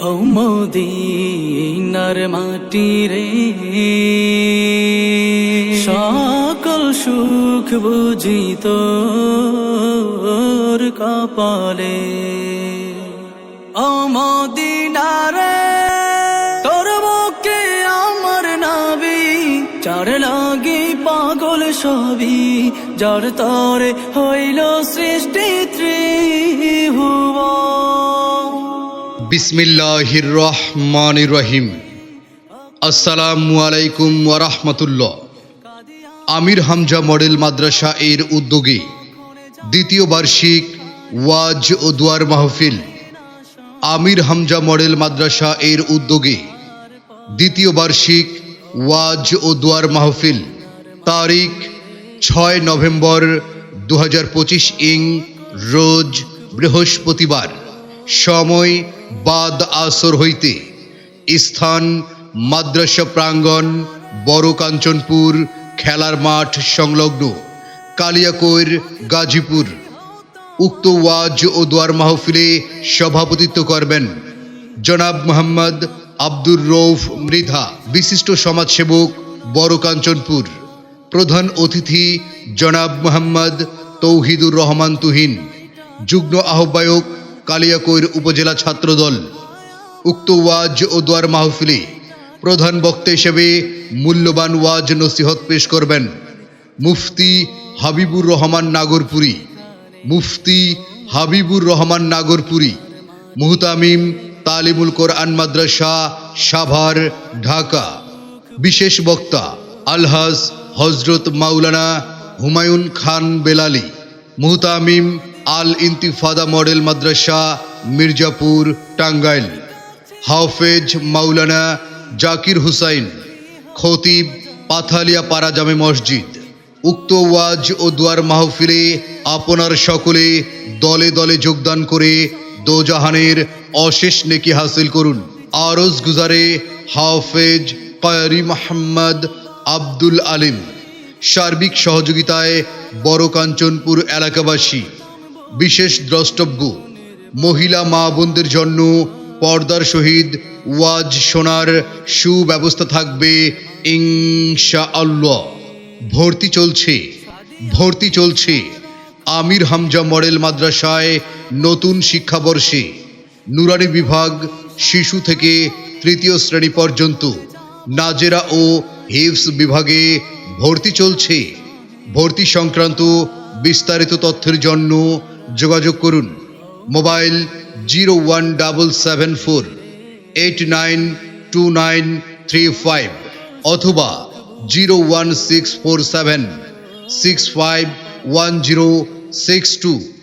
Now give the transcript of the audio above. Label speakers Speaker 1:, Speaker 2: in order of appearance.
Speaker 1: ও মদিনার মাটি রে, সকল সুখ বুঝি তোর কপালে। ও মদিনা রে, তোর বুকে আমার নাবি, যার লাগি পাগল সবই, যার তরে হইল সৃষ্টি ত্রিভুবন।
Speaker 2: বিসমিল্লাহির রহমানির রহিম। আসসালামু আলাইকুম ওয়া রাহমাতুল্লাহ। আমির হামজা মডেল মাদ্রাসা এর উদ্যোগে দ্বিতীয় বার্ষিক ওয়াজ ও দুয়ার মাহফিল। আমির হামজা মডেল মাদ্রাসা এর উদ্যোগে দ্বিতীয় বার্ষিক ওয়াজ ও দুয়ার মাহফিল তারিখ 6 নভেম্বর 2025 ইং রোজ বৃহস্পতিবার, সময় বাদ আসর হইতে, স্থান মাদ্রাসা প্রাঙ্গণ, বড় কাঞ্চনপুর খেলার মাঠ সংলগ্ন, কালিয়াকৈর, গাজীপুর। উক্ত ওয়াজ ও দোয়ার মাহফিলে সভাপতিত্ব করবেন জনাব মোহাম্মদ আব্দুর রৌফ মৃধা, বিশিষ্ট সমাজসেবক, বড় কাঞ্চনপুর। প্রধান অতিথি জনাব মোহাম্মদ তৌহিদুর রহমান তুহিন, যুগ্ম আহ্বায়ক, কালিয়াকৈর উপজেলা ছাত্রদল। উক্ত ওয়াজ ও দোয়ার মাহফিলে প্রধান বক্তা হিসেবে মূল্যবান ওয়াজ নসিহত পেশ করবেন মুফতি হাবিবুর রহমান নাগরপুরী, মুফতি হাবিবুর রহমান নাগরপুরী, মুহতামিম তালিমুল কোরআন মাদ্রাসা, সাভার, ঢাকা। বিশেষ বক্তা আলহাজ হজরত মাওলানা হুমায়ুন খান বেলালি, মুহতামিম আল ইন্তিফাদা মডেল মাদ্রাসা, মির্জাপুর, টাঙ্গাইল। হাফেজ মাওলানা জাকির হুসাইন, খতিব, পাথালিয়া পাড়া জামে মসজিদ। উক্ত ওয়াজ ও দুয়ার মাহফিলে আপনার সকলে দলে দলে যোগদান করে দোজাহানের অশেষ নেকি হাসিল করুন। আরজ গুজারে হাফেজ কারি মোহাম্মদ আব্দুল আলিম। সার্বিক সহযোগিতায় বড় কাঞ্চনপুর এলাকাবাসী। বিশেষ দ্রষ্টব্য, মহিলা মা বোনদের জন্য পর্দার সহিত ওয়াজ শোনার সুব্যবস্থা থাকবে ইনশাআল্লাহ। ভর্তি চলছে আমির হামজা মডেল মাদ্রাসায় নতুন শিক্ষাবর্ষে নুরানি বিভাগ, শিশু থেকে তৃতীয় শ্রেণী পর্যন্ত, নাজেরা ও হিফজ বিভাগে ভর্তি চলছে। ভর্তি সংক্রান্ত বিস্তারিত তথ্যের জন্য যোগাযোগ করুন মোবাইল 01474892935 অথবা 01647651062।